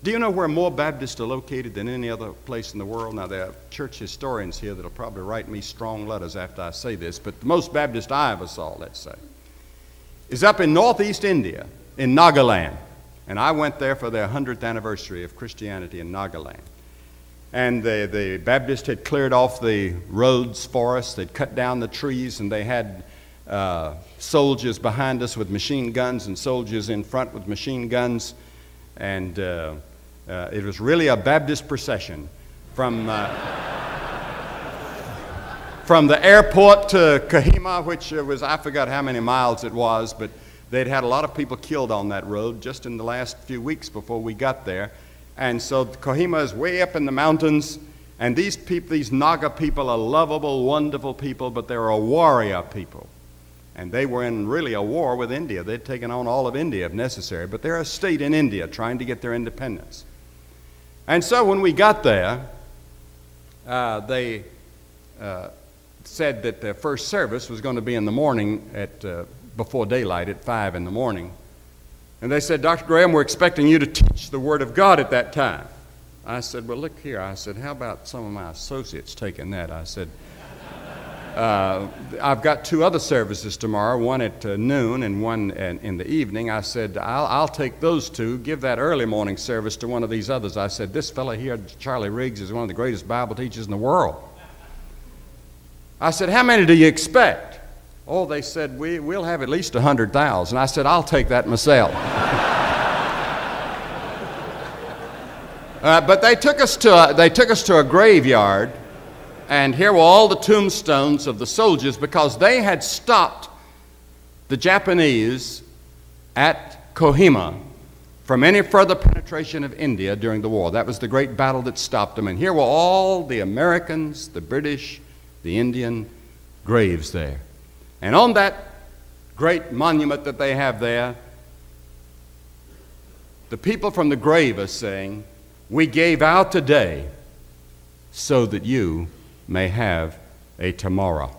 Do you know where more Baptists are located than any other place in the world? Now, there are church historians here that will probably write me strong letters after I say this, but the most Baptist I ever saw, let's say, is up in northeast India, in Nagaland. And I went there for their 100th anniversary of Christianity in Nagaland. And the Baptists had cleared off the roads for us. They'd cut down the trees, and they had soldiers behind us with machine guns and soldiers in front with machine guns. And it was really a Baptist procession from the airport to Kohima, which was, I forgot how many miles it was, but they'd had a lot of people killed on that road just in the last few weeks before we got there. And so Kohima is way up in the mountains, and these people, these Naga people, are lovable, wonderful people, but they're a warrior people. And they were in really a war with India. They'd taken on all of India if necessary, but they're a state in India trying to get their independence. And so when we got there, they said that their first service was going to be in the morning at before daylight at 5 in the morning. And they said, Dr. Graham, we're expecting you to teach the Word of God at that time. I said, well, look here. I said, how about some of my associates taking that? I said, I've got 2 other services tomorrow, one at noon and one in the evening. I said, I'll take those 2, give that early morning service to one of these others. I said, this fellow here, Charlie Riggs, is one of the greatest Bible teachers in the world. I said, how many do you expect? Oh, they said, we'll have at least 100,000. I said, I'll take that myself. But they took us to a graveyard, and here were all the tombstones of the soldiers, because they had stopped the Japanese at Kohima from any further penetration of India during the war. That was the great battle that stopped them. And here were all the Americans, the British, the Indian graves there. And on that great monument that they have there, the people from the grave are saying, we gave out today so that you may have a tomorrow.